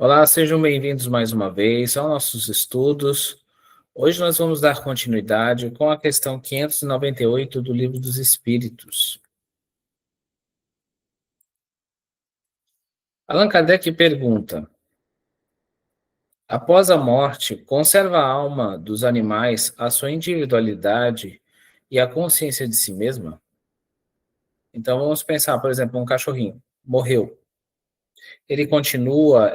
Olá, sejam bem-vindos mais uma vez aos nossos estudos. Hoje nós vamos dar continuidade com a questão 598 do Livro dos Espíritos. Allan Kardec pergunta: após a morte, conserva a alma dos animais a sua individualidade e a consciência de si mesma? Então vamos pensar, por exemplo, um cachorrinho morreu. Ele continua,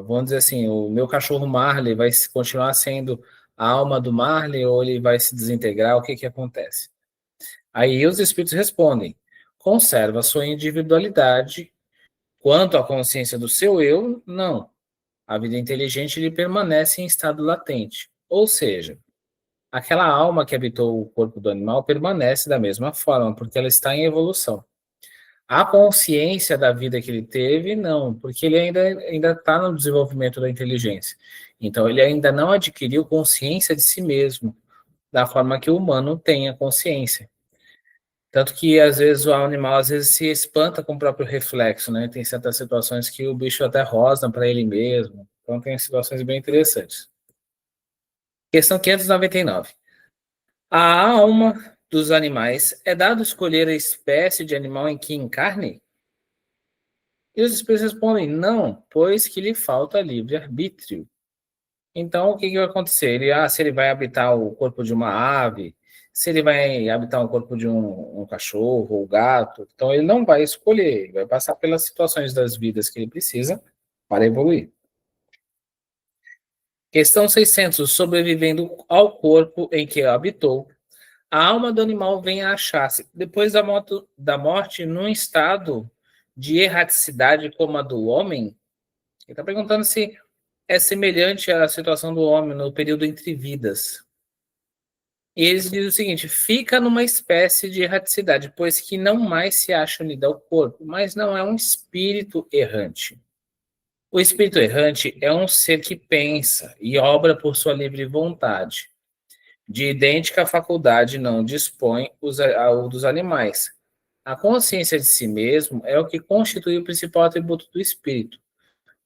vamos dizer assim, o meu cachorro Marley vai continuar sendo a alma do Marley ou ele vai se desintegrar? O que acontece? Aí os espíritos respondem: conserva a sua individualidade. Quanto à consciência do seu eu, não. A vida inteligente lhe permanece em estado latente. Ou seja, aquela alma que habitou o corpo do animal permanece da mesma forma, porque ela está em evolução. A consciência da vida que ele teve, não, porque ele ainda está no desenvolvimento da inteligência. Então, ele ainda não adquiriu consciência de si mesmo, da forma que o humano tem a consciência. Tanto que, às vezes, o animal às vezes se espanta com o próprio reflexo, né? Tem certas situações que o bicho até rosna para ele mesmo. Então, tem situações bem interessantes. Questão 599. A alma dos animais é dado escolher a espécie de animal em que encarne? E os espíritos respondem: não, pois que lhe falta livre-arbítrio. Então, o que vai acontecer? Se ele vai habitar o corpo de uma ave, se ele vai habitar o corpo de um cachorro ou gato, então ele não vai escolher, ele vai passar pelas situações das vidas que ele precisa para evoluir. Questão 600. Sobrevivendo ao corpo em que habitou, a alma do animal vem a achar-se, depois da morte, num estado de erraticidade como a do homem. Ele está perguntando se é semelhante à situação do homem no período entre vidas. E eles dizem o seguinte: fica numa espécie de erraticidade, pois que não mais se acha unida ao corpo, mas não é um espírito errante. O espírito errante é um ser que pensa e obra por sua livre vontade. De idêntica faculdade não dispõe o dos animais. A consciência de si mesmo é o que constitui o principal atributo do espírito.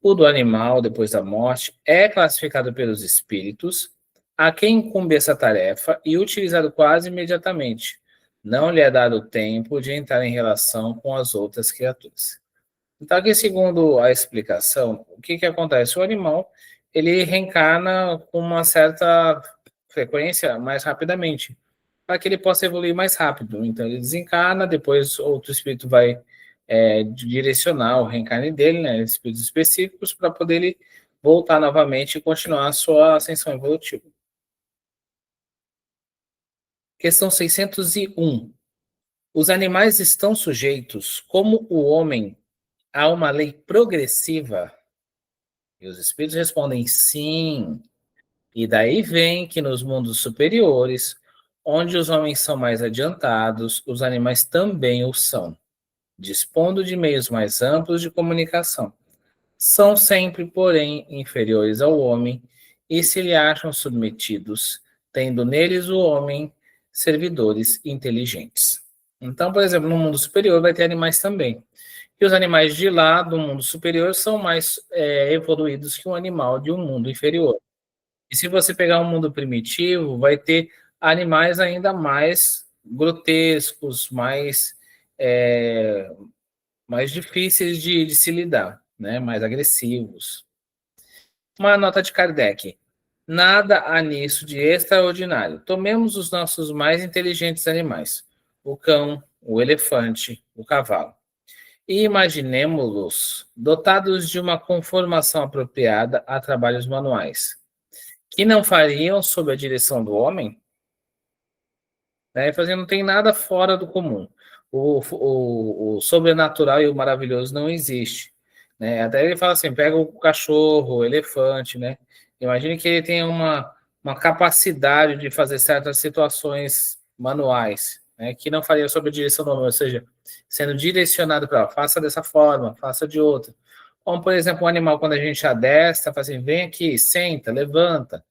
O do animal, depois da morte, é classificado pelos espíritos, a quem incumbe essa tarefa e utilizado quase imediatamente. Não lhe é dado tempo de entrar em relação com as outras criaturas. Então, aqui, segundo a explicação, o que acontece? O animal, ele reencarna com uma certa frequência mais rapidamente, para que ele possa evoluir mais rápido. Então, ele desencarna, depois outro espírito vai direcionar o reencarne dele, né, espíritos específicos, para poder ele voltar novamente e continuar a sua ascensão evolutiva. Questão 601. Os animais estão sujeitos, como o homem, a uma lei progressiva? E os espíritos respondem sim. E daí vem que nos mundos superiores, onde os homens são mais adiantados, os animais também o são, dispondo de meios mais amplos de comunicação. São sempre, porém, inferiores ao homem e se lhe acham submetidos, tendo neles o homem servidores inteligentes. Então, por exemplo, no mundo superior vai ter animais também. E os animais de lá, do mundo superior, são mais evoluídos que um animal de um mundo inferior. E se você pegar um mundo primitivo, vai ter animais ainda mais grotescos, mais difíceis de se lidar, né? Mais agressivos. Uma nota de Kardec. Nada há nisso de extraordinário. Tomemos os nossos mais inteligentes animais, o cão, o elefante, o cavalo, e imaginemos-los dotados de uma conformação apropriada a trabalhos manuais, que não fariam sob a direção do homem, né? Fazendo, não tem nada fora do comum. O sobrenatural e o maravilhoso não existe, né? Até ele fala assim, pega o cachorro, o elefante, né? Imagine que ele tenha uma capacidade de fazer certas situações manuais, né? Que não faria sob a direção do homem, ou seja, sendo direcionado para faça dessa forma, faça de outra. Como, por exemplo, um animal, quando a gente adestra, fala assim, vem aqui, senta, levanta,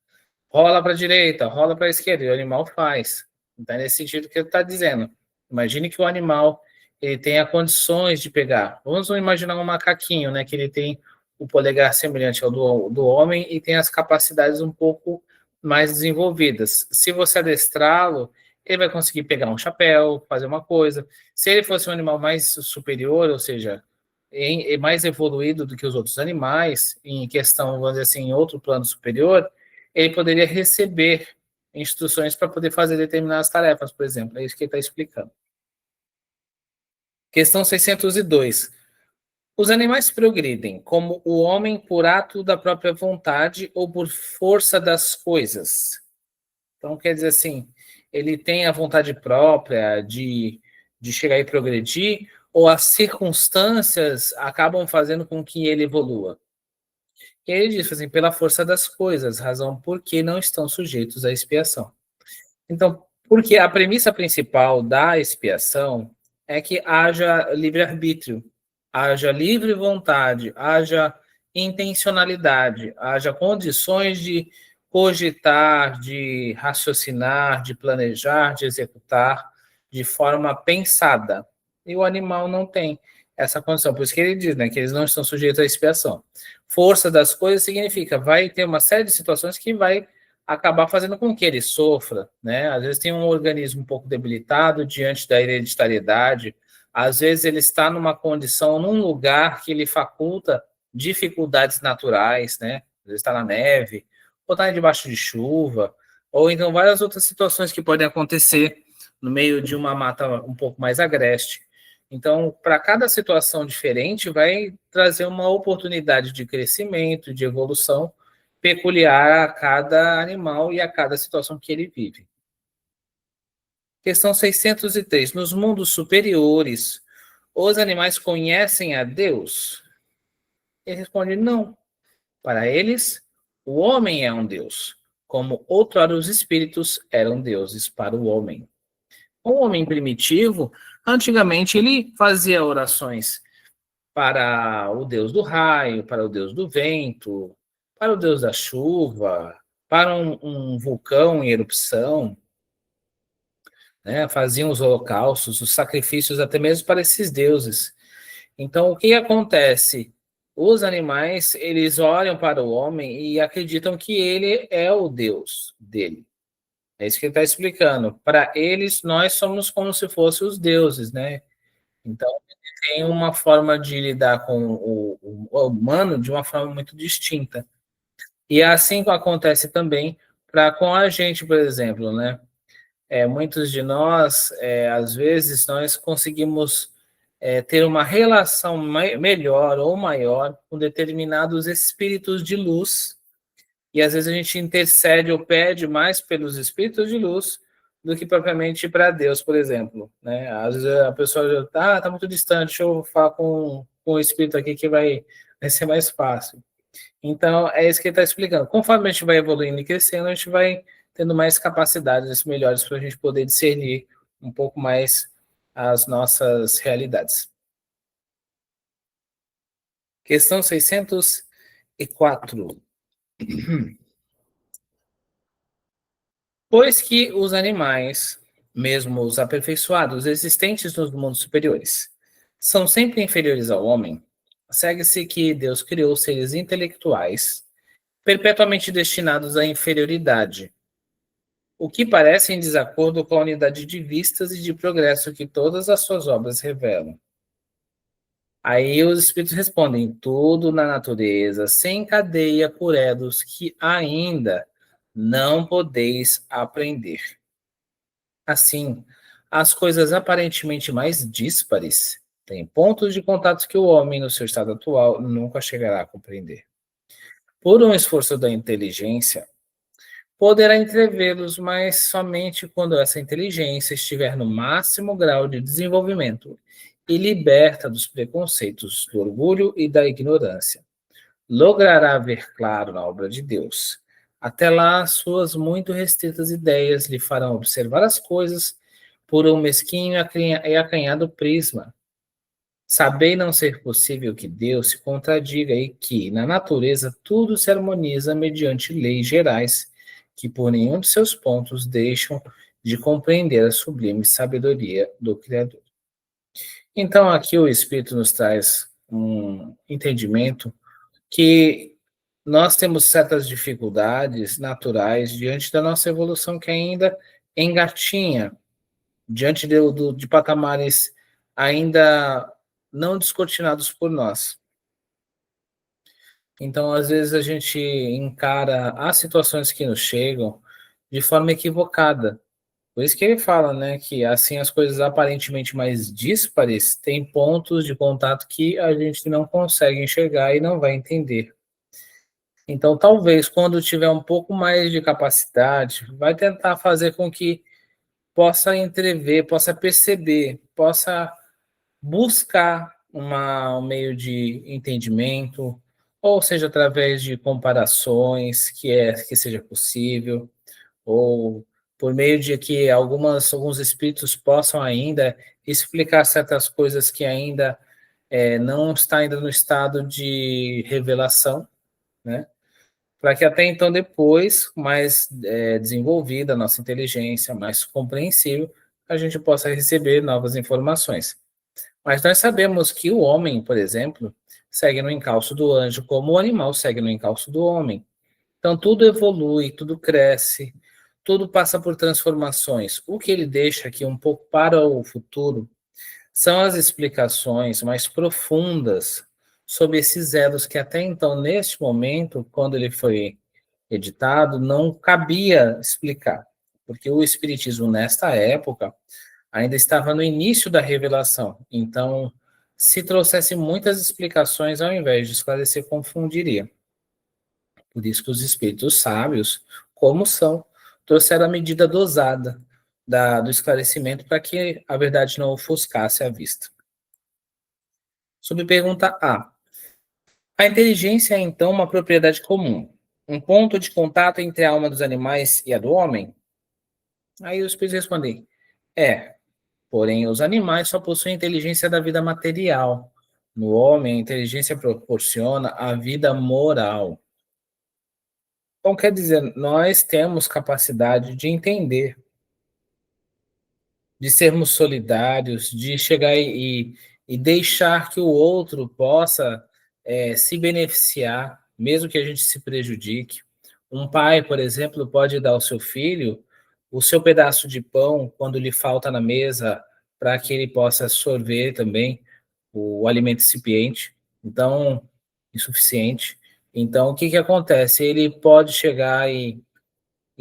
rola para a direita, rola para a esquerda, e o animal faz. Então, é nesse sentido que ele está dizendo. Imagine que o animal ele tenha condições de pegar. Vamos imaginar um macaquinho, né? Que ele tem o polegar semelhante ao do homem e tem as capacidades um pouco mais desenvolvidas. Se você adestrá-lo, ele vai conseguir pegar um chapéu, fazer uma coisa. Se ele fosse um animal mais superior, ou seja, mais evoluído do que os outros animais, em questão, vamos dizer assim, em outro plano superior, ele poderia receber instruções para poder fazer determinadas tarefas, por exemplo. É isso que ele está explicando. Questão 602. Os animais progridem como o homem por ato da própria vontade ou por força das coisas. Então, quer dizer assim, ele tem a vontade própria de chegar e progredir, ou as circunstâncias acabam fazendo com que ele evolua. E ele diz assim, pela força das coisas, razão por que não estão sujeitos à expiação. Então, porque a premissa principal da expiação é que haja livre-arbítrio, haja livre vontade, haja intencionalidade, haja condições de cogitar, de raciocinar, de planejar, de executar de forma pensada. E o animal não tem essa condição. Por isso que ele diz, né, que eles não estão sujeitos à expiação. Força das coisas significa, vai ter uma série de situações que vai acabar fazendo com que ele sofra, né? Às vezes tem um organismo um pouco debilitado diante da hereditariedade, às vezes ele está numa condição, num lugar que lhe faculta dificuldades naturais, né? Às vezes está na neve, ou está debaixo de chuva, ou então várias outras situações que podem acontecer no meio de uma mata um pouco mais agreste. Então, para cada situação diferente, vai trazer uma oportunidade de crescimento, de evolução, peculiar a cada animal e a cada situação que ele vive. Questão 603. Nos mundos superiores, os animais conhecem a Deus? Ele responde: não. Para eles, o homem é um Deus, como outrora os espíritos eram deuses para o homem. O homem primitivo, antigamente, ele fazia orações para o deus do raio, para o deus do vento, para o deus da chuva, para um vulcão em erupção, né? Faziam os holocaustos, os sacrifícios até mesmo para esses deuses. Então, o que acontece? Os animais, eles olham para o homem e acreditam que ele é o Deus dele. É isso que ele está explicando. Para eles, nós somos como se fossem os deuses, né? Então, tem uma forma de lidar com o humano de uma forma muito distinta. E assim acontece também com a gente, por exemplo, né? Muitos de nós, às vezes, nós conseguimos ter uma relação melhor ou maior com determinados espíritos de luz, e às vezes a gente intercede ou pede mais pelos espíritos de luz do que propriamente para Deus, por exemplo. Né? Às vezes a pessoa já tá muito distante, deixa eu falar com o espírito aqui que vai ser mais fácil. Então, é isso que ele está explicando. Conforme a gente vai evoluindo e crescendo, a gente vai tendo mais capacidades melhores para a gente poder discernir um pouco mais as nossas realidades. Questão 604. Pois que os animais, mesmo os aperfeiçoados, existentes nos mundos superiores, são sempre inferiores ao homem, segue-se que Deus criou seres intelectuais perpetuamente destinados à inferioridade, o que parece em desacordo com a unidade de vistas e de progresso que todas as suas obras revelam. Aí os espíritos respondem: tudo na natureza se encadeia por elos que ainda não podeis aprender. Assim, as coisas aparentemente mais díspares têm pontos de contato que o homem, no seu estado atual, nunca chegará a compreender. Por um esforço da inteligência, poderá entrevê-los, mas somente quando essa inteligência estiver no máximo grau de desenvolvimento e liberta dos preconceitos, do orgulho e da ignorância. Logrará ver claro na obra de Deus. Até lá, suas muito restritas ideias lhe farão observar as coisas por um mesquinho e acanhado prisma. Sabei não ser possível que Deus se contradiga e que, na natureza, tudo se harmoniza mediante leis gerais, que por nenhum de seus pontos deixam de compreender a sublime sabedoria do Criador. Então, aqui o Espírito nos traz um entendimento que nós temos certas dificuldades naturais diante da nossa evolução que ainda engatinha, diante de patamares ainda não descortinados por nós. Então, às vezes, a gente encara as situações que nos chegam de forma equivocada. Por isso que ele fala, né, que assim as coisas aparentemente mais díspares têm pontos de contato que a gente não consegue enxergar e não vai entender. Então, talvez quando tiver um pouco mais de capacidade, vai tentar fazer com que possa entrever, possa perceber, possa buscar um meio de entendimento, ou seja, através de comparações que seja possível, ou por meio de que alguns espíritos possam ainda explicar certas coisas que ainda não está ainda no estado de revelação, né? Para que até então depois, mais desenvolvida a nossa inteligência, mais compreensível, a gente possa receber novas informações. Mas nós sabemos que o homem, por exemplo, segue no encalço do anjo, como o animal segue no encalço do homem. Então tudo evolui, tudo cresce, tudo passa por transformações. O que ele deixa aqui um pouco para o futuro são as explicações mais profundas sobre esses elos que até então, neste momento, quando ele foi editado, não cabia explicar, porque o Espiritismo, nesta época, ainda estava no início da revelação. Então, se trouxesse muitas explicações, ao invés de esclarecer, confundiria. Por isso que os espíritos sábios, como são, trouxeram a medida dosada do esclarecimento para que a verdade não ofuscasse a vista. Sobre pergunta A. A inteligência é, então, uma propriedade comum, um ponto de contato entre a alma dos animais e a do homem? Aí os espíritos respondem, porém os animais só possuem inteligência da vida material. No homem, a inteligência proporciona a vida moral. Então, quer dizer, nós temos capacidade de entender, de sermos solidários, de chegar e deixar que o outro possa se beneficiar, mesmo que a gente se prejudique. Um pai, por exemplo, pode dar ao seu filho o seu pedaço de pão quando lhe falta na mesa, para que ele possa sorver também o alimento incipiente, então, insuficiente. Então, o que acontece? Ele pode chegar e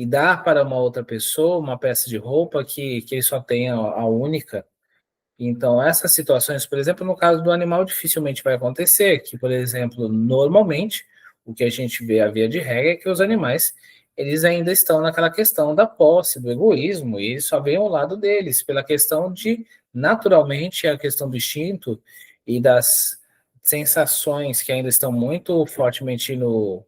dar para uma outra pessoa uma peça de roupa que ele só tem a única. Então, essas situações, por exemplo, no caso do animal, dificilmente vai acontecer, que, por exemplo, normalmente, o que a gente vê a via de regra é que os animais, eles ainda estão naquela questão da posse, do egoísmo, e eles só veem o lado deles, pela questão de, naturalmente, a questão do instinto e das sensações que ainda estão muito fortemente no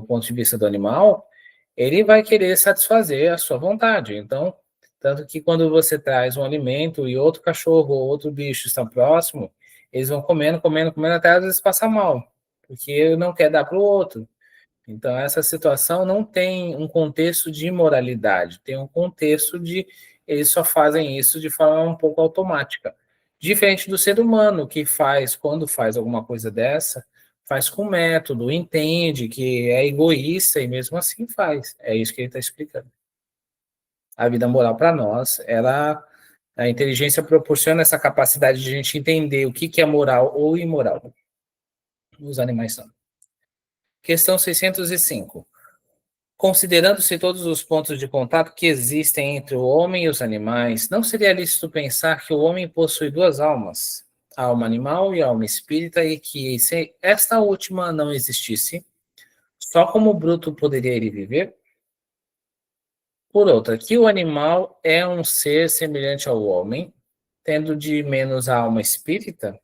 ponto de vista do animal, ele vai querer satisfazer a sua vontade. Então, tanto que quando você traz um alimento e outro cachorro ou outro bicho está próximo, eles vão comendo, comendo, comendo até às vezes passar mal, porque não quer dar para o outro. Então, essa situação não tem um contexto de moralidade, tem um contexto de eles só fazem isso de forma um pouco automática. Diferente do ser humano, que faz, quando faz alguma coisa dessa, faz com método, entende que é egoísta e mesmo assim faz. É isso que ele está explicando. A vida moral para nós, a inteligência proporciona essa capacidade de a gente entender o que é moral ou imoral. Os animais são. Questão 605. Considerando-se todos os pontos de contato que existem entre o homem e os animais, não seria lícito pensar que o homem possui duas almas, a alma animal e a alma espírita, e que, se esta última não existisse, só como bruto poderia ele viver? Por outra, que o animal é um ser semelhante ao homem, tendo de menos a alma espírita?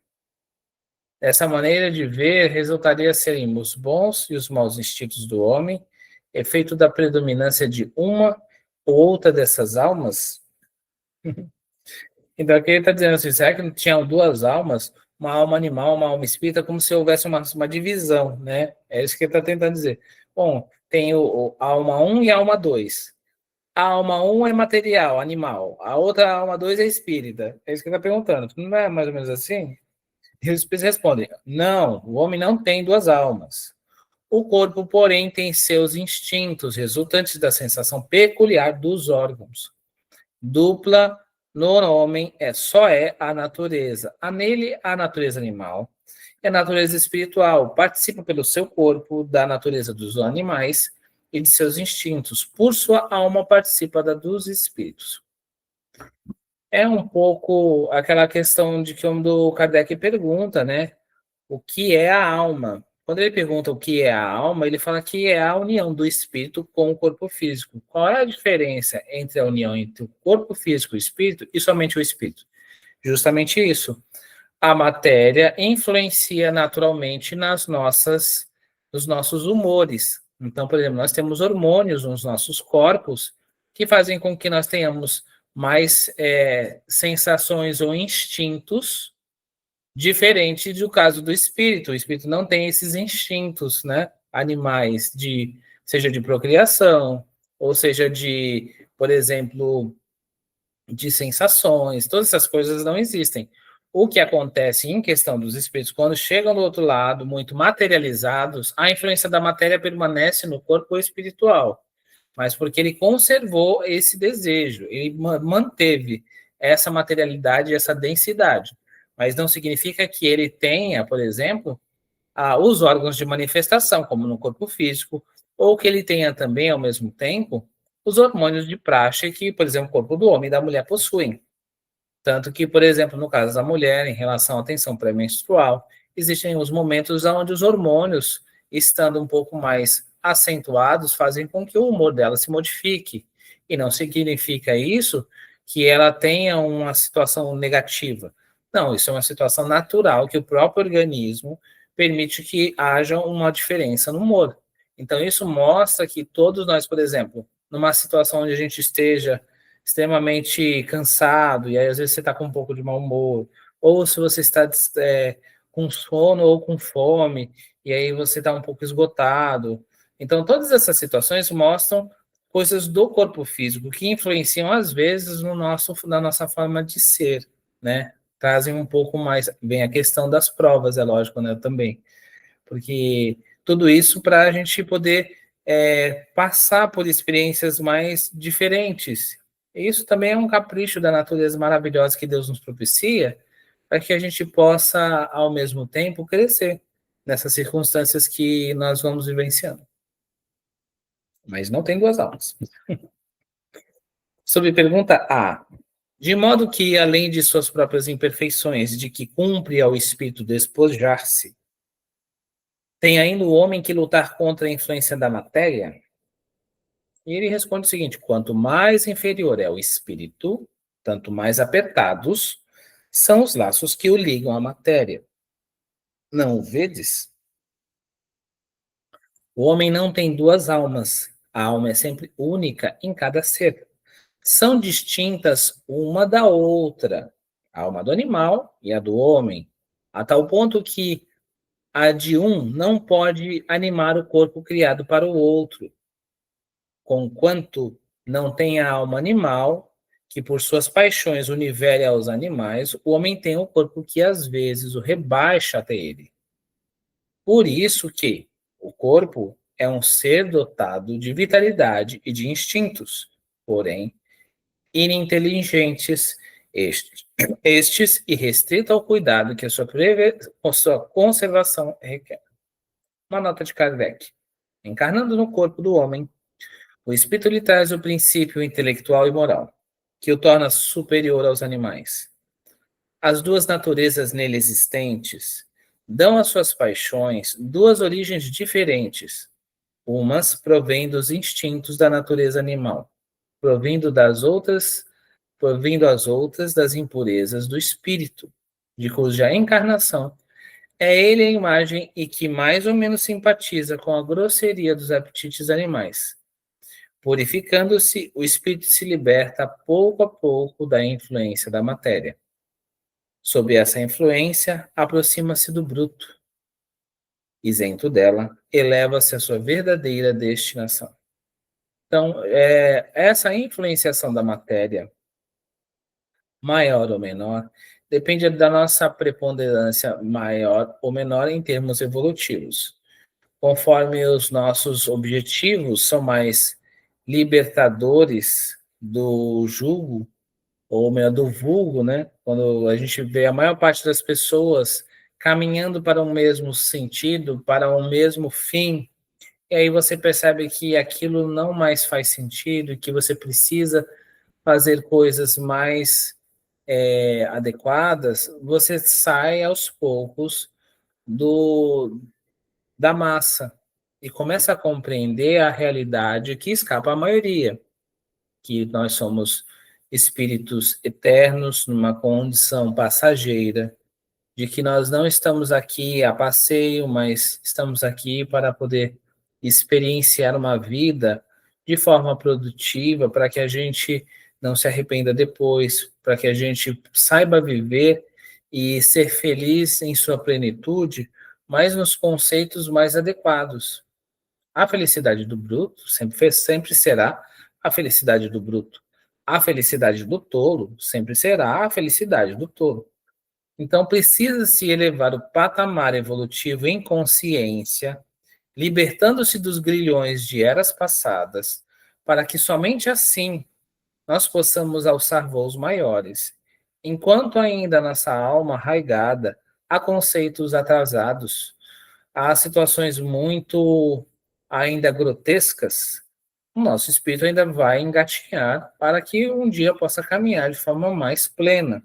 Essa maneira de ver resultaria serem os bons e os maus instintos do homem, efeito da predominância de uma ou outra dessas almas? Então, aqui ele está dizendo assim, será que não tinham duas almas? Uma alma animal, uma alma espírita, como se houvesse uma divisão, né? É isso que ele está tentando dizer. Bom, tem a alma um e a alma 2. A alma um é material, animal. A outra alma 2 é espírita. É isso que ele está perguntando. Não é mais ou menos assim? E os espíritos respondem: não, o homem não tem duas almas. O corpo, porém, tem seus instintos, resultantes da sensação peculiar dos órgãos. Dupla no homem só é a natureza. Há nele a natureza animal e a natureza espiritual. Participa pelo seu corpo da natureza dos animais e de seus instintos. Por sua alma participa da dos espíritos. É um pouco aquela questão de que o Kardec pergunta, né? O que é a alma? Quando ele pergunta o que é a alma, ele fala que é a união do espírito com o corpo físico. Qual é a diferença entre a união entre o corpo físico e o espírito e somente o espírito? Justamente isso. A matéria influencia naturalmente nos nossos humores. Então, por exemplo, nós temos hormônios nos nossos corpos que fazem com que nós tenhamos mais sensações ou instintos diferente do caso do espírito. O espírito não tem esses instintos, né, animais, seja de procriação, ou seja de, por exemplo, de sensações. Todas essas coisas não existem. O que acontece em questão dos espíritos, quando chegam do outro lado, muito materializados, a influência da matéria permanece no corpo espiritual, mas porque ele conservou esse desejo, ele manteve essa materialidade, essa densidade. Mas não significa que ele tenha, por exemplo, os órgãos de manifestação, como no corpo físico, ou que ele tenha também, ao mesmo tempo, os hormônios de praxe que, por exemplo, o corpo do homem e da mulher possuem. Tanto que, por exemplo, no caso da mulher, em relação à tensão pré-menstrual, existem os momentos onde os hormônios, estando um pouco mais acentuados, fazem com que o humor dela se modifique. E não significa isso que ela tenha uma situação negativa. Não, isso é uma situação natural que o próprio organismo permite que haja uma diferença no humor. Então, isso mostra que todos nós, por exemplo, numa situação onde a gente esteja extremamente cansado, e aí às vezes você está com um pouco de mau humor, ou se você está com sono ou com fome, e aí você está um pouco esgotado. Então, todas essas situações mostram coisas do corpo físico que influenciam, às vezes, na nossa forma de ser, né? Trazem um pouco mais. Vem a questão das provas, é lógico, né? Também. Porque tudo isso para a gente poder passar por experiências mais diferentes. E isso também é um capricho da natureza maravilhosa que Deus nos propicia, para que a gente possa, ao mesmo tempo, crescer nessas circunstâncias que nós vamos vivenciando. Mas não tem duas almas. Sobre pergunta A. De modo que, além de suas próprias imperfeições, de que cumpre ao espírito despojar-se, tem ainda o homem que lutar contra a influência da matéria? E ele responde o seguinte: quanto mais inferior é o espírito, tanto mais apertados são os laços que o ligam à matéria. Não o vedes? O homem não tem duas almas. A alma é sempre única em cada ser. São distintas uma da outra, a alma do animal e a do homem, a tal ponto que a de um não pode animar o corpo criado para o outro, conquanto não tem a alma animal, que por suas paixões univere aos animais, o homem tem o corpo que às vezes o rebaixa até ele. Por isso que o corpo é um ser dotado de vitalidade e de instintos, porém ininteligentes estes e restrito ao cuidado que a sua conservação requer. Uma nota de Kardec. Encarnando no corpo do homem, o espírito lhe traz o princípio intelectual e moral, que o torna superior aos animais. As duas naturezas nele existentes dão às suas paixões duas origens diferentes. Umas provêm dos instintos da natureza animal, provindo às outras das impurezas do espírito, de cuja encarnação é ele a imagem e que mais ou menos simpatiza com a grosseria dos apetites animais. Purificando-se, o espírito se liberta pouco a pouco da influência da matéria. Sob essa influência, aproxima-se do bruto. Isento dela, eleva-se à sua verdadeira destinação. Então, essa influenciação da matéria, maior ou menor, depende da nossa preponderância maior ou menor em termos evolutivos. Conforme os nossos objetivos são mais libertadores do jugo, ou melhor, do vulgo, né? Quando a gente vê a maior parte das pessoas caminhando para o mesmo sentido, para o mesmo fim, e aí você percebe que aquilo não mais faz sentido, que você precisa fazer coisas mais adequadas, você sai aos poucos do, da massa e começa a compreender a realidade que escapa à maioria, que nós somos espíritos eternos numa condição passageira, de que nós não estamos aqui a passeio, mas estamos aqui para poder experienciar uma vida de forma produtiva, para que a gente não se arrependa depois, para que a gente saiba viver e ser feliz em sua plenitude, mas nos conceitos mais adequados. A felicidade do bruto sempre será a felicidade do bruto. A felicidade do tolo sempre será a felicidade do tolo. Então, precisa-se elevar o patamar evolutivo em consciência, libertando-se dos grilhões de eras passadas, para que somente assim nós possamos alçar voos maiores. Enquanto ainda nossa alma arraigada a conceitos atrasados, a situações muito ainda grotescas, o nosso espírito ainda vai engatinhar para que um dia possa caminhar de forma mais plena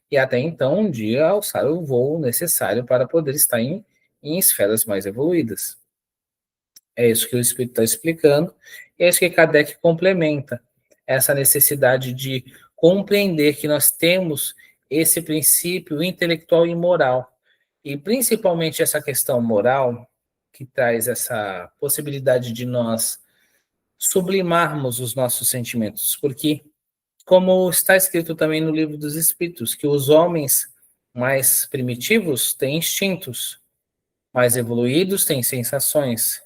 e até então um dia alçar o voo necessário para poder estar em esferas mais evoluídas. É isso que o Espírito está explicando, e é isso que Kardec complementa, essa necessidade de compreender que nós temos esse princípio intelectual e moral, e principalmente essa questão moral, que traz essa possibilidade de nós sublimarmos os nossos sentimentos, porque como está escrito também no livro dos Espíritos, que os homens mais primitivos têm instintos, mais evoluídos têm sensações,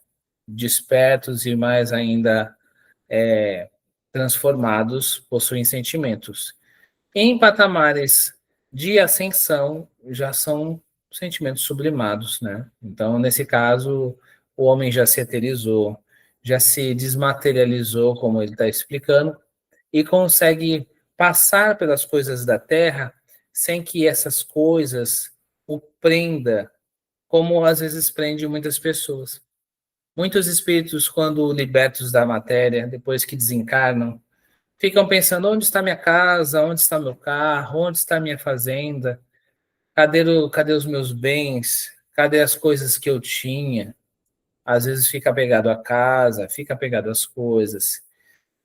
despertos e mais ainda transformados possuem sentimentos. Em patamares de ascensão, já são sentimentos sublimados, né? Então, nesse caso, o homem já se eterizou, já se desmaterializou, como ele está explicando, e consegue passar pelas coisas da terra sem que essas coisas o prenda, como às vezes prende muitas pessoas. Muitos espíritos, quando libertos da matéria, depois que desencarnam, ficam pensando: onde está minha casa, onde está meu carro, onde está minha fazenda, cadê os meus bens, cadê as coisas que eu tinha? Às vezes fica apegado à casa, fica apegado às coisas,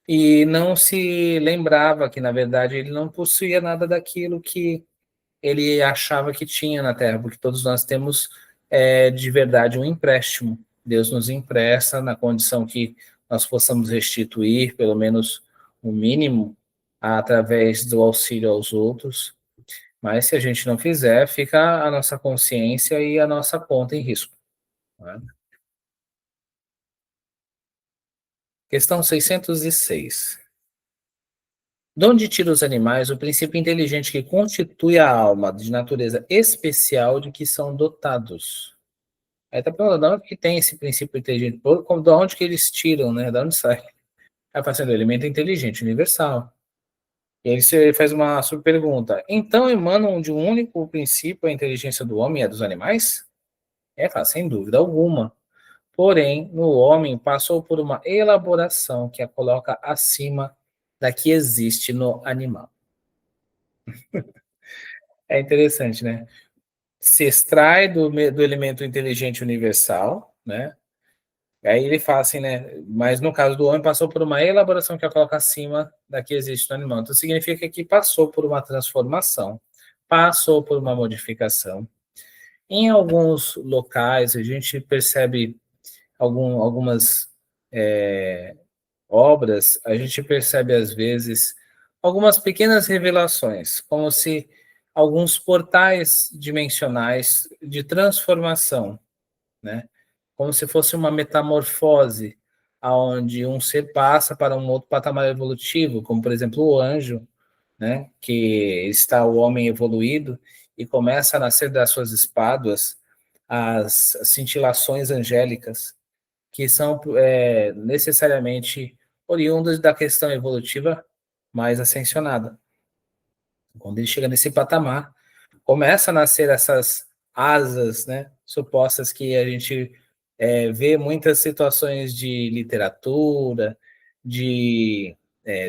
e não se lembrava que, na verdade, ele não possuía nada daquilo que ele achava que tinha na Terra, porque todos nós temos de verdade um empréstimo. Deus nos empresta na condição que nós possamos restituir, pelo menos o mínimo, através do auxílio aos outros. Mas se a gente não fizer, fica a nossa consciência e a nossa conta em risco. Né? Questão 606. De onde tira os animais o princípio inteligente que constitui a alma de natureza especial de que são dotados? Aí tá perguntando, de onde que tem esse princípio inteligente? De onde que eles tiram, né? De onde sai? Aí fala assim, do elemento inteligente universal. E aí você faz uma subpergunta. Então emanam de um único princípio a inteligência do homem e a dos animais? Fala, sem dúvida alguma. Porém, no homem passou por uma elaboração que a coloca acima da que existe no animal. É interessante, né? Se extrai do elemento inteligente universal, né? Aí ele fala assim, né? Mas no caso do homem, passou por uma elaboração que a coloca acima da que existe no animal. Então significa que passou por uma transformação, passou por uma modificação. Em alguns locais, a gente percebe algumas obras, a gente percebe às vezes algumas pequenas revelações, como se alguns portais dimensionais de transformação, né? Como se fosse uma metamorfose, aonde um ser passa para um outro patamar evolutivo, como por exemplo o anjo, né, que está o homem evoluído e começa a nascer das suas espáduas as cintilações angélicas, que são necessariamente oriundas da questão evolutiva mais ascensionada. Quando ele chega nesse patamar, começa a nascer essas asas, né, supostas que a gente vê muitas situações de literatura, de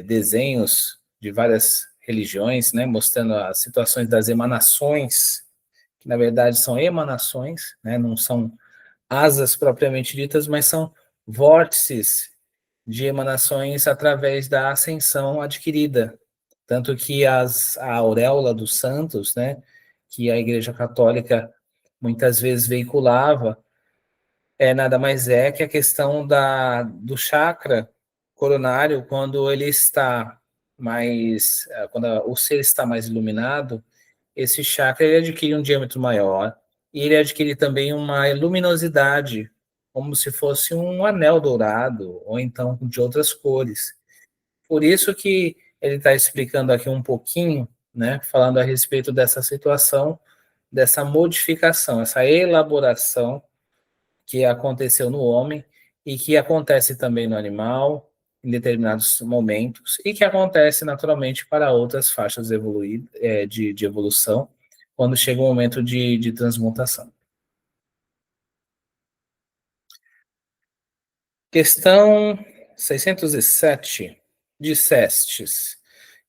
desenhos de várias religiões, né, mostrando as situações das emanações, que na verdade são emanações, né, não são asas propriamente ditas, mas são vórtices de emanações através da ascensão adquirida. Tanto que a auréola dos santos, né, que a Igreja Católica muitas vezes veiculava, nada mais é que a questão do chakra coronário, quando ele está mais, quando o ser está mais iluminado, esse chakra ele adquire um diâmetro maior e ele adquire também uma luminosidade, como se fosse um anel dourado ou então de outras cores. Por isso que ele está explicando aqui um pouquinho, né, falando a respeito dessa situação, dessa modificação, essa elaboração que aconteceu no homem e que acontece também no animal em determinados momentos e que acontece naturalmente para outras faixas de evolução quando chega o momento de transmutação. Questão 607. Dissestes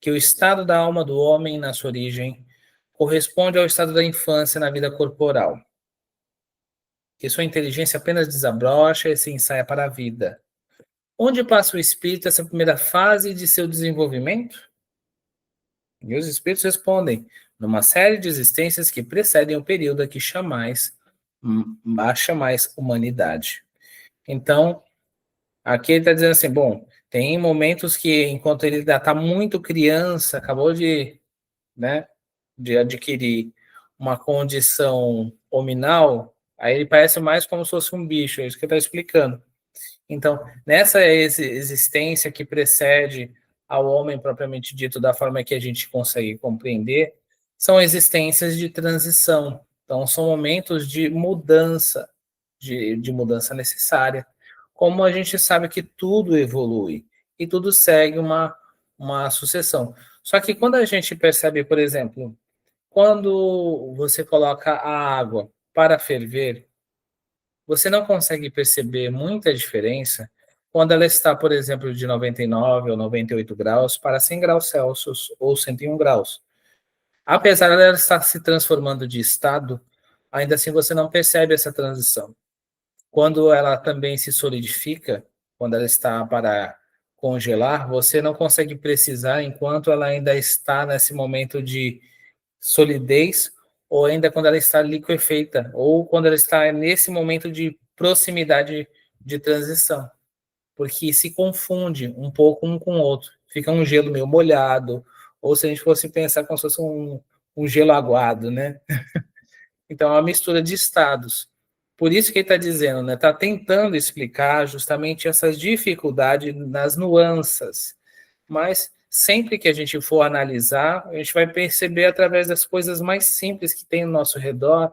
que o estado da alma do homem na sua origem corresponde ao estado da infância na vida corporal, que sua inteligência apenas desabrocha e se ensaia para a vida. Onde passa o espírito essa primeira fase de seu desenvolvimento? E os espíritos respondem, numa série de existências que precedem o período a que chamais humanidade. Então, aqui ele está dizendo assim, bom, tem momentos que, enquanto ele ainda está muito criança, acabou né, de adquirir uma condição hominal, aí ele parece mais como se fosse um bicho, é isso que ele está explicando. Então, nessa existência que precede ao homem propriamente dito, da forma que a gente consegue compreender, são existências de transição. Então, são momentos de mudança, de mudança necessária. Como a gente sabe que tudo evolui e tudo segue uma sucessão. Só que quando a gente percebe, por exemplo, quando você coloca a água para ferver, você não consegue perceber muita diferença quando ela está, por exemplo, de 99 ou 98 graus para 100 graus Celsius ou 101 graus. Apesar dela estar se transformando de estado, ainda assim você não percebe essa transição. Quando ela também se solidifica, quando ela está para congelar, você não consegue precisar enquanto ela ainda está nesse momento de solidez ou ainda quando ela está liquefeita ou quando ela está nesse momento de proximidade de transição, porque se confunde um pouco um com o outro. Fica um gelo meio molhado, ou se a gente fosse pensar como se fosse um gelo aguado, né? Então, é uma mistura de estados. Por isso que ele está dizendo, né? Está tentando explicar justamente essas dificuldades nas nuances. Mas sempre que a gente for analisar, a gente vai perceber através das coisas mais simples que tem no nosso redor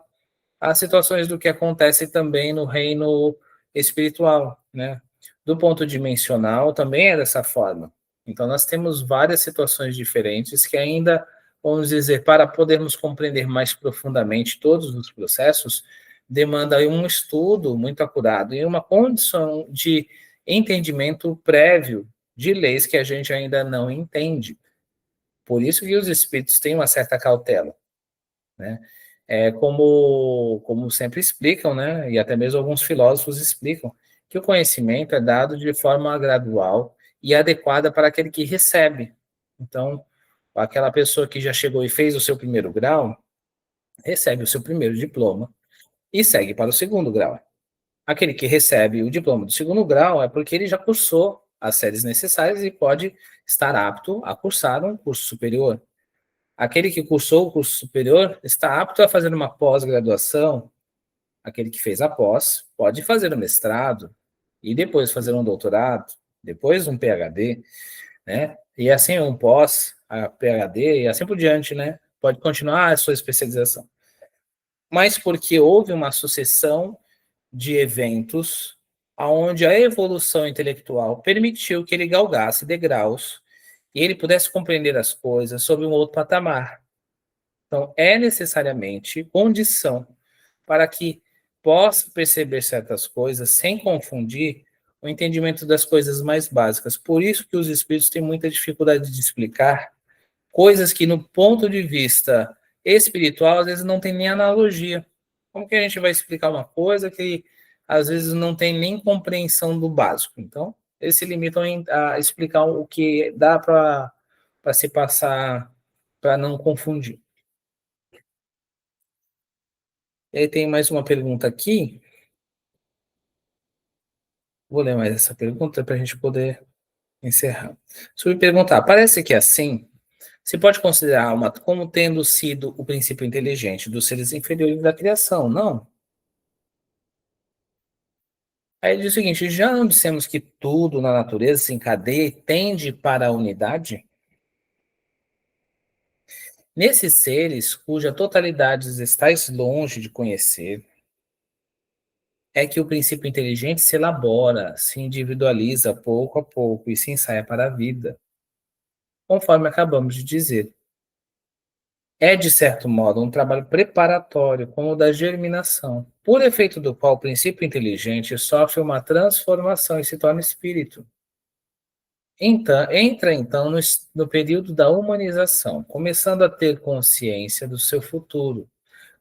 as situações do que acontece também no reino espiritual, né? Do ponto dimensional também é dessa forma. Então nós temos várias situações diferentes que ainda, vamos dizer, para podermos compreender mais profundamente todos os processos, demanda um estudo muito acurado e uma condição de entendimento prévio de leis que a gente ainda não entende. Por isso que os espíritos têm uma certa cautela, né? Como sempre explicam, né? E até mesmo alguns filósofos explicam que o conhecimento é dado de forma gradual e adequada para aquele que recebe. Então, aquela pessoa que já chegou e fez o seu primeiro grau, recebe o seu primeiro diploma e segue para o segundo grau. Aquele que recebe o diploma do segundo grau é porque ele já cursou as séries necessárias e pode estar apto a cursar um curso superior. Aquele que cursou o curso superior está apto a fazer uma pós-graduação. Aquele que fez a pós pode fazer um mestrado e depois fazer um doutorado, depois um PhD, né? E assim um pós, a PhD e assim por diante, né? Pode continuar a sua especialização. Mas porque houve uma sucessão de eventos onde a evolução intelectual permitiu que ele galgasse degraus e ele pudesse compreender as coisas sob um outro patamar. Então, é necessariamente condição para que possa perceber certas coisas sem confundir o entendimento das coisas mais básicas. Por isso que os espíritos têm muita dificuldade de explicar coisas que, no ponto de vista espiritual, às vezes não tem nem analogia. Como que a gente vai explicar uma coisa que às vezes não tem nem compreensão do básico? Então, eles se limitam a explicar o que dá para se passar, para não confundir. E aí tem mais uma pergunta aqui. Vou ler mais essa pergunta para a gente poder encerrar. Sobre perguntar, parece que assim se pode considerar a alma como tendo sido o princípio inteligente dos seres inferiores da criação, não? Aí ele diz o seguinte: já não dissemos que tudo na natureza se encadeia e tende para a unidade? Nesses seres, cuja totalidade estáis longe de conhecer, é que o princípio inteligente se elabora, se individualiza pouco a pouco e se ensaia para a vida, conforme acabamos de dizer. É, de certo modo, um trabalho preparatório, como o da germinação, por efeito do qual o princípio inteligente sofre uma transformação e se torna espírito. Então, entra então no período da humanização, começando a ter consciência do seu futuro,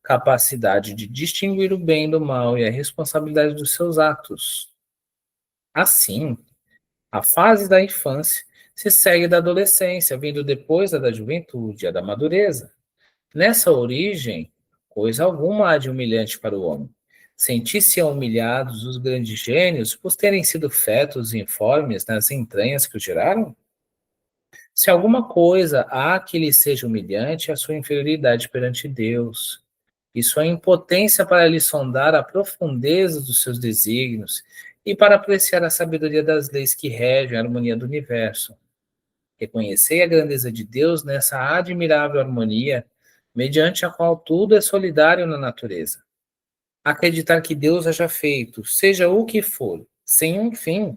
capacidade de distinguir o bem do mal e a responsabilidade dos seus atos. Assim, a fase da infância se segue da adolescência, vindo depois da juventude, a da madureza. Nessa origem, coisa alguma há de humilhante para o homem. Sentir-se humilhados os grandes gênios por terem sido fetos informes nas entranhas que o geraram? Se alguma coisa há que lhe seja humilhante, é a sua inferioridade perante Deus, e sua impotência para lhe sondar a profundeza dos seus desígnios e para apreciar a sabedoria das leis que regem a harmonia do universo. Reconhecei a grandeza de Deus nessa admirável harmonia, mediante a qual tudo é solidário na natureza. Acreditar que Deus haja feito, seja o que for, sem um fim,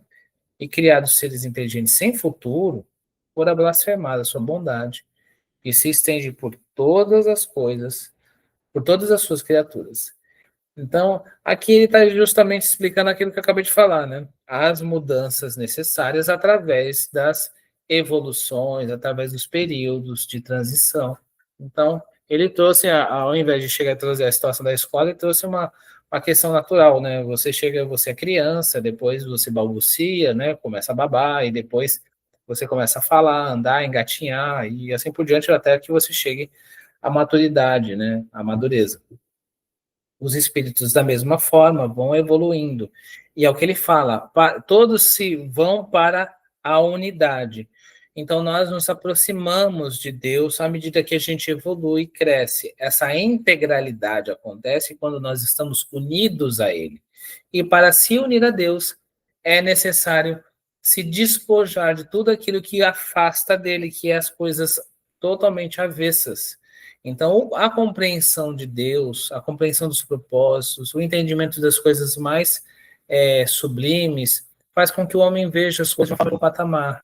e criado seres inteligentes sem futuro, fora blasfemar a sua bondade, e se estende por todas as coisas, por todas as suas criaturas. Então, aqui ele está justamente explicando aquilo que eu acabei de falar, né? As mudanças necessárias através das evoluções, através dos períodos de transição. Então, ele trouxe, ao invés de chegar a trazer a situação da escola, ele trouxe uma questão natural, né? Você chega, você é criança, depois você balbucia, né? Começa a babar, e depois você começa a falar, andar, engatinhar, e assim por diante, até que você chegue à maturidade, né? À madureza. Os espíritos, da mesma forma, vão evoluindo. E é o que ele fala, todos se vão para a unidade. Então, nós nos aproximamos de Deus à medida que a gente evolui e cresce. Essa integralidade acontece quando nós estamos unidos a Ele. E para se unir a Deus, é necessário se despojar de tudo aquilo que afasta dele, que é as coisas totalmente avessas. Então, a compreensão de Deus, a compreensão dos propósitos, o entendimento das coisas mais sublimes, faz com que o homem veja as coisas de um patamar.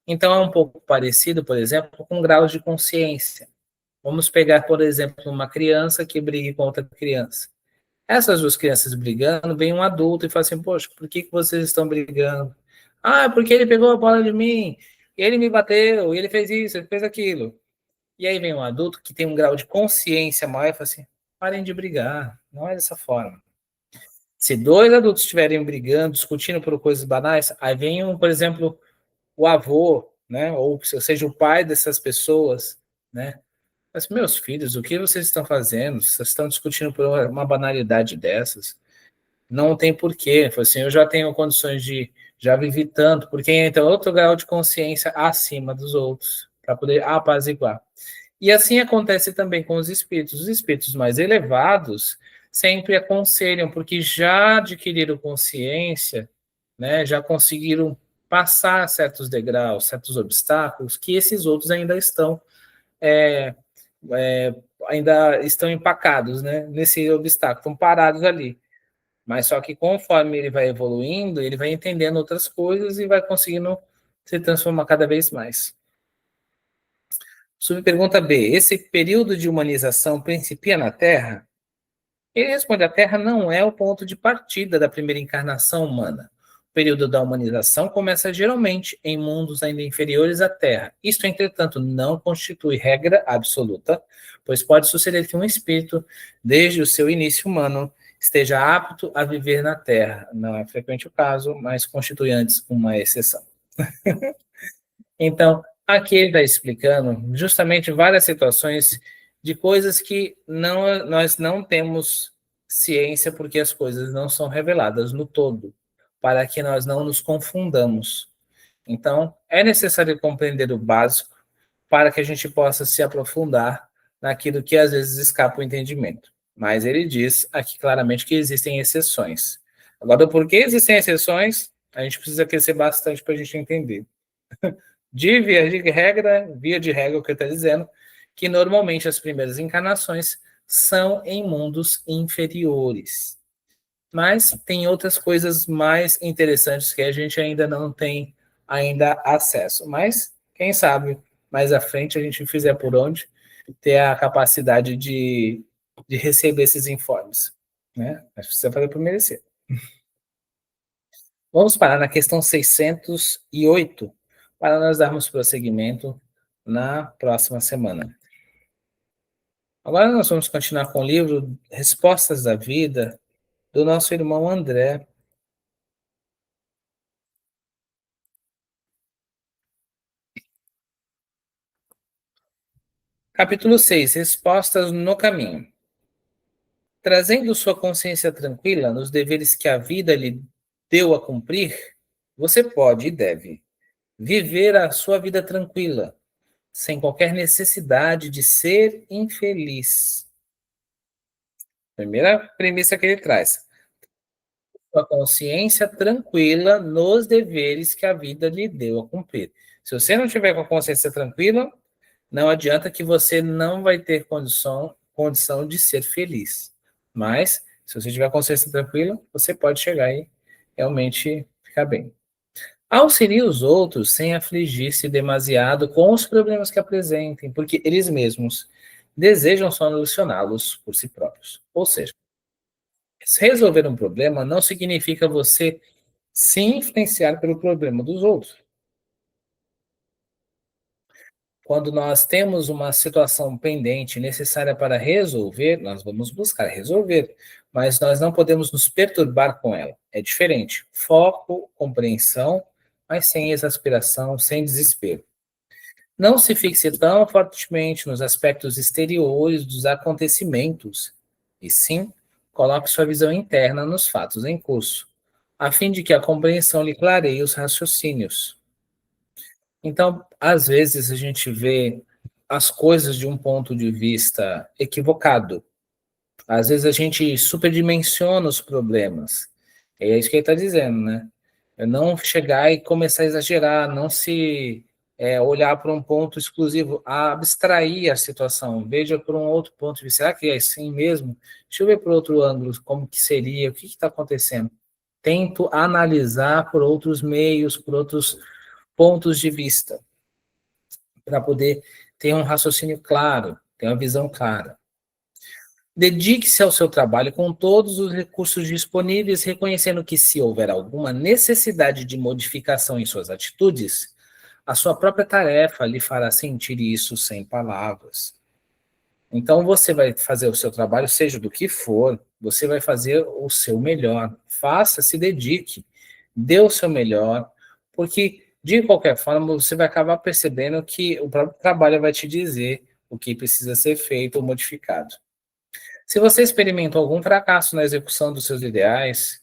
Então, é um pouco parecido, por exemplo, com graus de consciência. Vamos pegar, por exemplo, uma criança que briga com outra criança. Essas duas crianças brigando, vem um adulto e fala assim, poxa, por que vocês estão brigando? Ah, porque ele pegou a bola de mim, ele me bateu, ele fez isso, ele fez aquilo. E aí vem um adulto que tem um grau de consciência maior e fala assim, parem de brigar, não é dessa forma. Se dois adultos estiverem brigando, discutindo por coisas banais, aí vem, por exemplo, o avô, né, ou seja, o pai dessas pessoas, né, mas, meus filhos, o que vocês estão fazendo? Vocês estão discutindo por uma banalidade dessas? Não tem porquê. Assim, eu já tenho condições de, já vivi tanto, porque entra outro grau de consciência acima dos outros, para poder apaziguar. E assim acontece também com os espíritos. Os espíritos mais elevados sempre aconselham, porque já adquiriram consciência, né, já conseguiram passar certos degraus, certos obstáculos, que esses outros é, é, ainda estão empacados, né, nesse obstáculo, estão parados ali. Mas só que conforme ele vai evoluindo, ele vai entendendo outras coisas e vai conseguindo se transformar cada vez mais. Subpergunta B. Esse período de humanização principia na Terra? Ele responde: a Terra não é o ponto de partida da primeira encarnação humana. O período da humanização começa geralmente em mundos ainda inferiores à Terra. Isto, entretanto, não constitui regra absoluta, pois pode suceder que um espírito, desde o seu início humano, esteja apto a viver na Terra. Não é frequente o caso, mas constitui antes uma exceção. Então, aqui ele está explicando justamente várias situações de coisas que nós não temos ciência porque as coisas não são reveladas no todo, para que nós não nos confundamos. Então, é necessário compreender o básico para que a gente possa se aprofundar naquilo que às vezes escapa o entendimento. Mas ele diz aqui claramente que existem exceções. Agora, por que existem exceções? A gente precisa crescer bastante para a gente entender. Via de regra, o que ele está dizendo, que normalmente as primeiras encarnações são em mundos inferiores. Mas tem outras coisas mais interessantes que a gente ainda não tem ainda acesso. Mas, quem sabe, mais à frente a gente fizer por onde ter a capacidade de receber esses informes. Né? Mas precisa fazer por merecer. Vamos parar na questão 608, para nós darmos prosseguimento na próxima semana. Agora nós vamos continuar com o livro Respostas da Vida, do nosso irmão André. Capítulo 6, Respostas no Caminho. Trazendo sua consciência tranquila nos deveres que a vida lhe deu a cumprir, você pode e deve viver a sua vida tranquila, sem qualquer necessidade de ser infeliz. Primeira premissa que ele traz. A consciência tranquila nos deveres que a vida lhe deu a cumprir. Se você não tiver com a consciência tranquila, não adianta que você não vai ter condição de ser feliz. Mas, se você tiver a consciência tranquila, você pode chegar e realmente ficar bem. Auxilie os outros sem afligir-se demasiado com os problemas que apresentem, porque eles mesmos desejam solucioná-los por si próprios. Ou seja, resolver um problema não significa você se influenciar pelo problema dos outros. Quando nós temos uma situação pendente necessária para resolver, nós vamos buscar resolver, mas nós não podemos nos perturbar com ela. É diferente. Foco, compreensão, mas sem exasperação, sem desespero. Não se fixe tão fortemente nos aspectos exteriores dos acontecimentos, e sim coloque sua visão interna nos fatos em curso, a fim de que a compreensão lhe clareie os raciocínios. Então, às vezes a gente vê as coisas de um ponto de vista equivocado. Às vezes a gente superdimensiona os problemas. É isso que ele está dizendo, né? É não chegar e começar a exagerar, não se olhar para um ponto exclusivo, a abstrair a situação, veja por um outro ponto de vista. Será que é assim mesmo? Deixa eu ver por outro ângulo, como que seria, o que está acontecendo. Tento analisar por outros meios, por outros pontos de vista, para poder ter um raciocínio claro, ter uma visão clara. Dedique-se ao seu trabalho com todos os recursos disponíveis, reconhecendo que, se houver alguma necessidade de modificação em suas atitudes, a sua própria tarefa lhe fará sentir isso sem palavras. Então, você vai fazer o seu trabalho, seja do que for, você vai fazer o seu melhor. Faça, se dedique, dê o seu melhor, porque, de qualquer forma, você vai acabar percebendo que o próprio trabalho vai te dizer o que precisa ser feito ou modificado. Se você experimentou algum fracasso na execução dos seus ideais,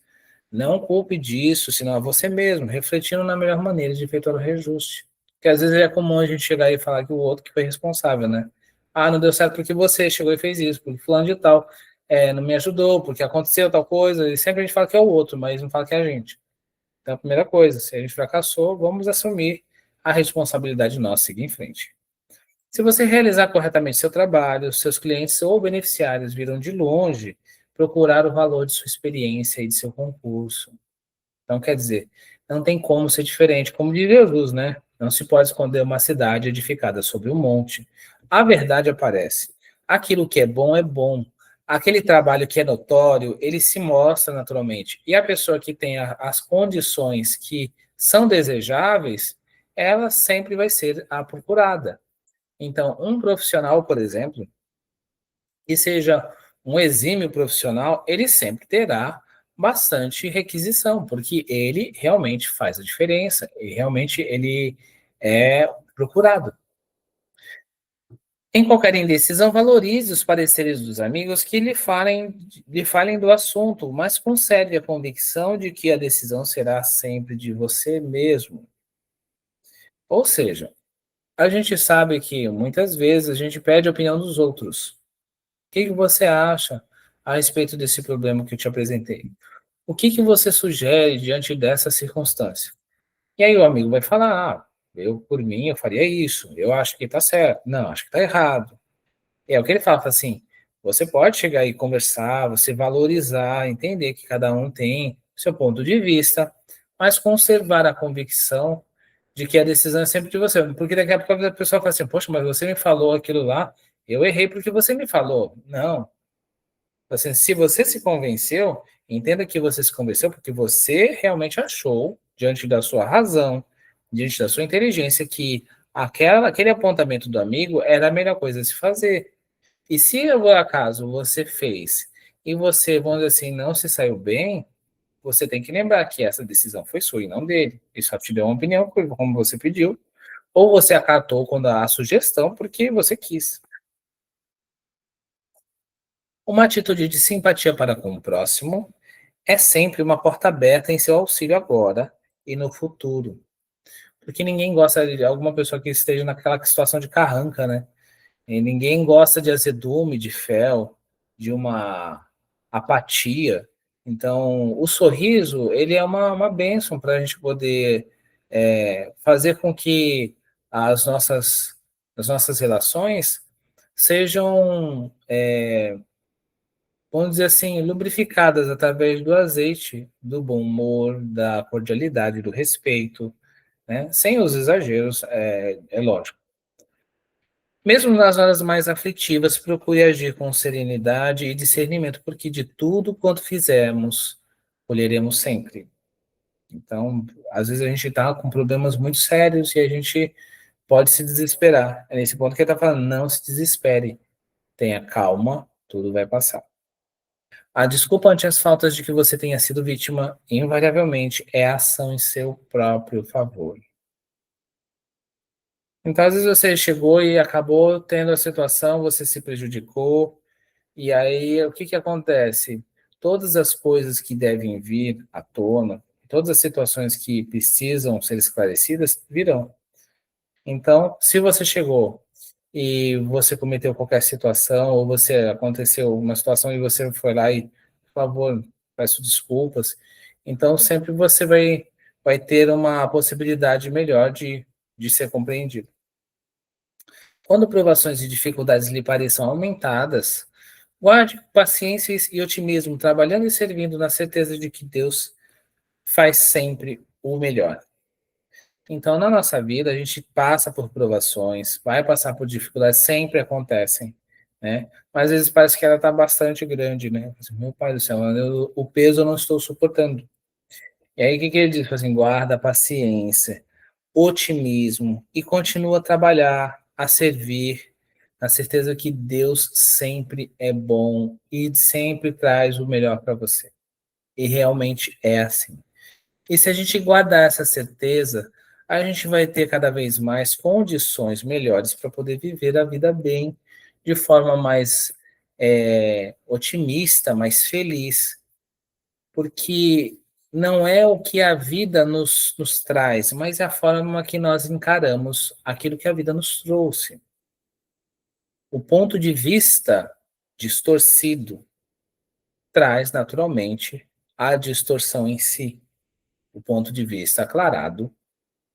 não culpe disso, senão é você mesmo, refletindo na melhor maneira de efetuar o reajuste. Porque às vezes é comum a gente chegar e falar que o outro que foi responsável, né? Ah, não deu certo porque você chegou e fez isso, porque fulano de tal não me ajudou, porque aconteceu tal coisa, e sempre a gente fala que é o outro, mas não fala que é a gente. Então, a primeira coisa, se a gente fracassou, vamos assumir a responsabilidade nossa, seguir em frente. Se você realizar corretamente seu trabalho, seus clientes ou beneficiários virão de longe procurar o valor de sua experiência e de seu concurso. Então, quer dizer, não tem como ser diferente, como diz Jesus, né? Não se pode esconder uma cidade edificada sobre um monte. A verdade aparece. Aquilo que é bom é bom. Aquele trabalho que é notório, ele se mostra naturalmente. E a pessoa que tem as condições que são desejáveis, ela sempre vai ser a procurada. Então, um profissional, por exemplo, que seja um exímio profissional, ele sempre terá bastante requisição, porque ele realmente faz a diferença, e realmente ele é procurado. Em qualquer indecisão, valorize os pareceres dos amigos que lhe falem do assunto, mas conserve a convicção de que a decisão será sempre de você mesmo. Ou seja, a gente sabe que muitas vezes a gente pede a opinião dos outros. O que você acha a respeito desse problema que eu te apresentei? O que você sugere diante dessa circunstância? E aí o amigo vai falar, eu por mim eu faria isso, eu acho que está certo, não, acho que está errado. É o que ele fala assim, você pode chegar e conversar, você valorizar, entender que cada um tem seu ponto de vista, mas conservar a convicção de que a decisão é sempre de você. Porque daqui a pouco a pessoa fala assim, poxa, mas você me falou aquilo lá, eu errei porque você me falou. Não, assim, se você se convenceu, entenda que você se convenceu porque você realmente achou, diante da sua razão, diante da sua inteligência, que aquele apontamento do amigo era a melhor coisa a se fazer. E se por acaso você fez e você, vamos dizer assim, não se saiu bem, você tem que lembrar que essa decisão foi sua e não dele. Ele só te deu uma opinião, como você pediu, ou você acatou quando a sugestão porque você quis. Uma atitude de simpatia para com o próximo é sempre uma porta aberta em seu auxílio agora e no futuro. Porque ninguém gosta de alguma pessoa que esteja naquela situação de carranca, né? E ninguém gosta de azedume, de fel, de uma apatia. Então, o sorriso, ele é uma bênção para a gente poder fazer com que as nossas, as nossas relações sejam, vamos dizer assim, lubrificadas através do azeite, do bom humor, da cordialidade, do respeito, né? Sem os exageros, é lógico. Mesmo nas horas mais aflitivas, procure agir com serenidade e discernimento, porque de tudo quanto fizermos, colheremos sempre. Então, às vezes a gente está com problemas muito sérios e a gente pode se desesperar. É nesse ponto que ele está falando, não se desespere, tenha calma, tudo vai passar. A desculpa ante as faltas de que você tenha sido vítima, invariavelmente, é ação em seu próprio favor. Então, às vezes você chegou e acabou tendo a situação, você se prejudicou, e aí o que que acontece? Todas as coisas que devem vir à tona, todas as situações que precisam ser esclarecidas, virão. Então, se você chegou e você cometeu qualquer situação, ou você aconteceu uma situação e você foi lá e, por favor, peço desculpas, então sempre você vai ter uma possibilidade melhor de ser compreendido. Quando provações e dificuldades lhe pareçam aumentadas, guarde paciência e otimismo, trabalhando e servindo na certeza de que Deus faz sempre o melhor. Então, na nossa vida, a gente passa por provações, vai passar por dificuldades, sempre acontecem, né? Mas às vezes parece que ela está bastante grande, né? Assim, meu pai do céu, o peso eu não estou suportando. E aí, o que que ele diz? Assim, guarda a paciência, otimismo e continua a trabalhar, a servir, na certeza que Deus sempre é bom e sempre traz o melhor para você. E realmente é assim. E se a gente guardar essa certeza, a gente vai ter cada vez mais condições melhores para poder viver a vida bem, de forma mais otimista, mais feliz, porque não é o que a vida nos traz, mas é a forma que nós encaramos aquilo que a vida nos trouxe. O ponto de vista distorcido traz naturalmente a distorção em si. o ponto de vista aclarado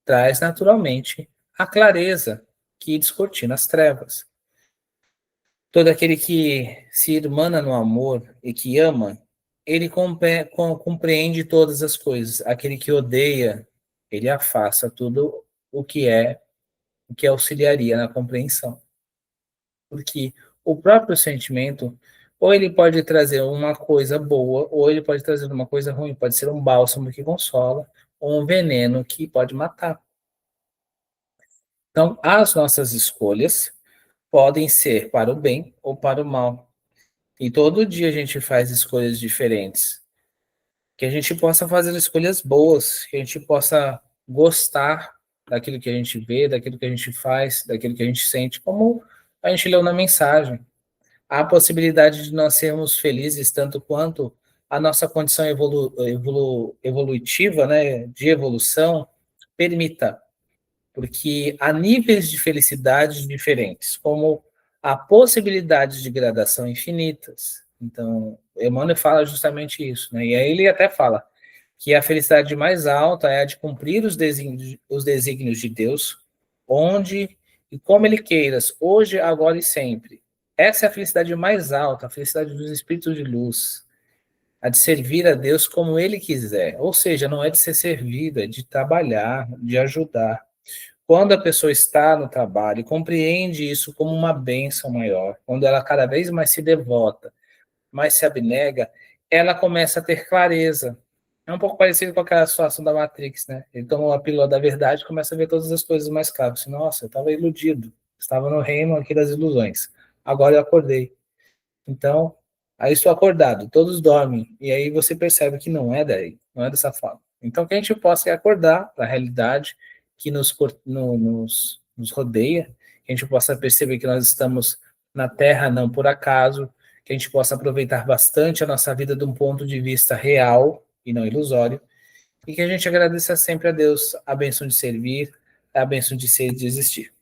traz naturalmente a clareza que descortina as trevas. Todo aquele que se irmana no amor e que ama, ele compreende todas as coisas. Aquele que odeia, ele afasta tudo o que auxiliaria na compreensão. Porque o próprio sentimento, ou ele pode trazer uma coisa boa, ou ele pode trazer uma coisa ruim. Pode ser um bálsamo que consola, ou um veneno que pode matar. Então, as nossas escolhas podem ser para o bem ou para o mal. E todo dia a gente faz escolhas diferentes. Que a gente possa fazer escolhas boas, que a gente possa gostar daquilo que a gente vê, daquilo que a gente faz, daquilo que a gente sente, como a gente leu na mensagem. Há a possibilidade de nós sermos felizes tanto quanto a nossa condição evolutiva, né, de evolução, permita, porque há níveis de felicidade diferentes, como há possibilidades de gradação infinitas. Então, Emmanuel fala justamente isso, né? E aí ele até fala que a felicidade mais alta é a de cumprir os desígnios de Deus, onde e como ele queiras, hoje, agora e sempre. Essa é a felicidade mais alta, a felicidade dos espíritos de luz, a de servir a Deus como ele quiser. Ou seja, não é de ser servido, é de trabalhar, de ajudar. Quando a pessoa está no trabalho e compreende isso como uma bênção maior, quando ela cada vez mais se devota, mais se abnega, ela começa a ter clareza. É um pouco parecido com aquela situação da Matrix, né? Ele toma a pílula da verdade e começa a ver todas as coisas mais claras. Assim, nossa, eu estava iludido, estava no reino aqui das ilusões. Agora eu acordei. Então, aí estou acordado, todos dormem, e aí você percebe que não é daí, não é dessa forma. Então, que a gente possa acordar para a realidade que nos rodeia, que a gente possa perceber que nós estamos na Terra não por acaso, que a gente possa aproveitar bastante a nossa vida de um ponto de vista real e não ilusório, e que a gente agradeça sempre a Deus a bênção de servir, a bênção de ser e de existir.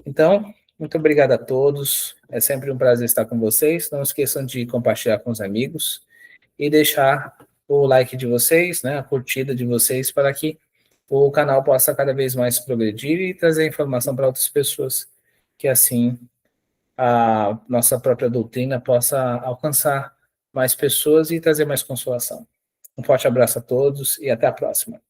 Então, muito obrigado a todos. É sempre um prazer estar com vocês. Não esqueçam de compartilhar com os amigos e deixar o like de vocês, né, a curtida de vocês, para que o canal possa cada vez mais progredir e trazer informação para outras pessoas, que assim a nossa própria doutrina possa alcançar mais pessoas e trazer mais consolação. Um forte abraço a todos e até a próxima.